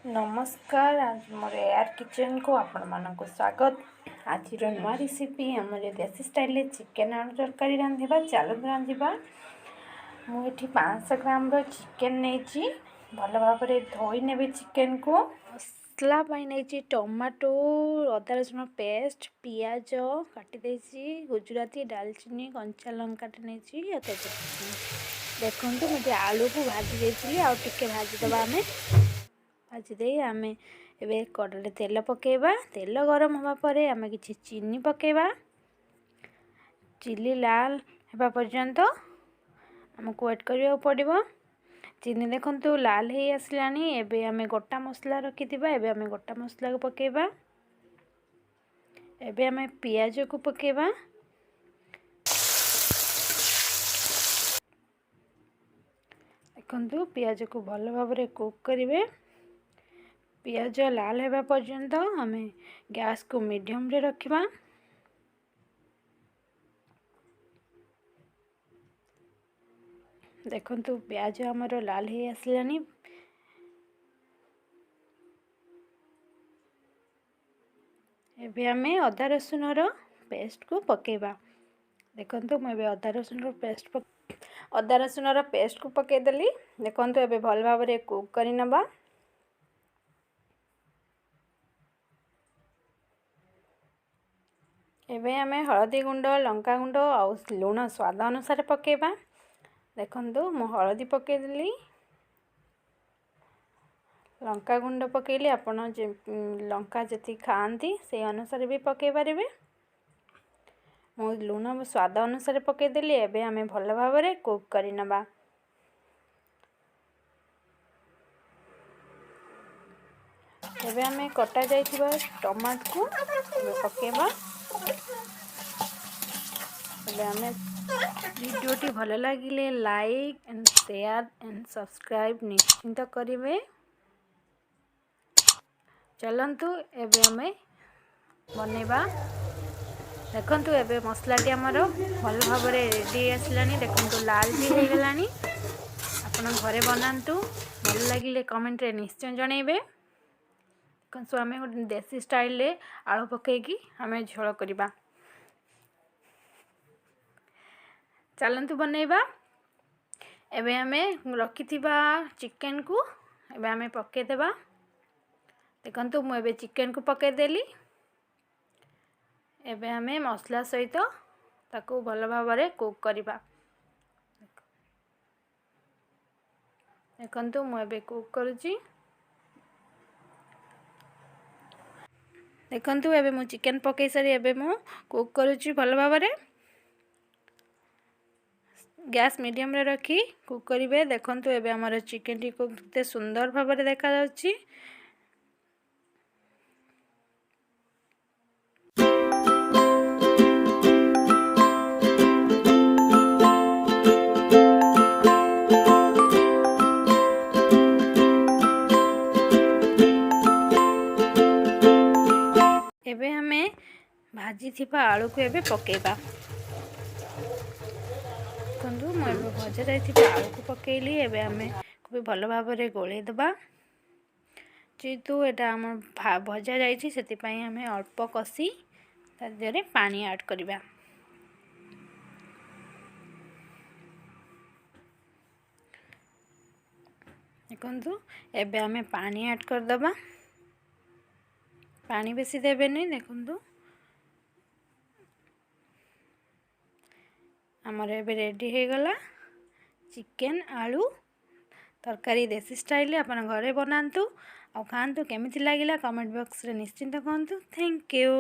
नमस्कार। आज मोर air kitchen को आपण मानक स्वागत। आज नुआ रेसिपी आम देसी स्टाइल चिकेन आलू तरकारी रांधिबा। चलो रांधिबा। मुझे 500 ग्राम चिकेन नहीं भल भाव धोई ने चिकेन को। मसला नहीं टमाटो अदा रसुण पेस्ट पियाज काटी गुजराती दालचीनी कंचा लंका नहीं देखो मुझे आलू को भाजी देती आउ टे भाजीदबा आम भाजीदे आम ए कड़े तेल पकेबा। तेल गरम होगा पर आम कि चीनी पकेबा। चिली लाल होगा पर्यंत आमको वेट करिया पड़ो। चीनी देखु लाल हो आसलानी। एबे आम गोटा मसला रखिथिबा। एबे आम गोटा मसला को पकेबा। एबे आम पियाज को पकेबा। देखु पियाज को भल भाव कुक करेंगे। पियाज लाल होगा पर्यंत आम गैस को मीडियम रे रखिबा। देखु प्याज आमर लाल हो आसलानी। एबे आम अदा रसुण पेस्ट को पकेबा। देखु मुझे अदा रसुण पेस्ट को पकईदेली। देखु एबे भल भाव कुक कर नबा। एबे आम हलदी गुंड लंका गुंड और लुण स्वाद अनुसार पकेबा। देखु मु हलदी पकईदेली लंका गुंड पकईली। आपण लंका जी खाती से अनुसार भी पकई पारे। मु लुण स्वाद अनुसार पकईदेली। एबे आम भल भाव कुक कर नबा। एबे आम कटा जाइथिबा टमाटो को पकेबा। वीडियोटी भल लगे like and share and subscribe निश्चिंत करेंगे। चलतु एबे आम बनैबा। देखु एबे मसलाटी आमर भल भाव रेडी आसलानी। देखु लाल भी हो गलानी। आपण घरे बनातु। भल लगे कमेंट रे निश्चय जनइबे। देखु आम गोटे देसी स्टाइल आलू पकईकी आम झोल करवा। चलतु बनैबा। एबे आम रखिथिबा चिकेन को एबे आम पकईदेबा। देखु मुझे चिकेन को पकईदेली। एबे आम मसला सहित ताकू भल भाव कुक करवा। देखु मुझे कुक करुची। देखु एबे मु चिकेन पकई सारी एबे मु कुक करुची भल भाव। गैस मीडियम रे रखी कुक करेंगे। देखु एबे हमर चिकेन टी को कितने सुंदर भाव देखा जाउची। एबे हमें भाजी थिबा आलू को एबे पकेबा। मुझे भजा जाइए आलू को पकईली। एबे आम भी भल भाव गोले दबा। जेहेतु यहाँ आम भजा जाइए आम अल्प कषी तादेह पानी ऐड करवा। देखु एबे आम पानी ऐड करदबा। पानी बेसी देबे नहीं। देखु आमर एबे रेडी हो गला चिकेन आलू तरकारी देसी स्टाइल। अपन घरे बनातु और खातु। केमिति लागिला कमेंट बॉक्स रे निश्चिंत कहतु। Thank you.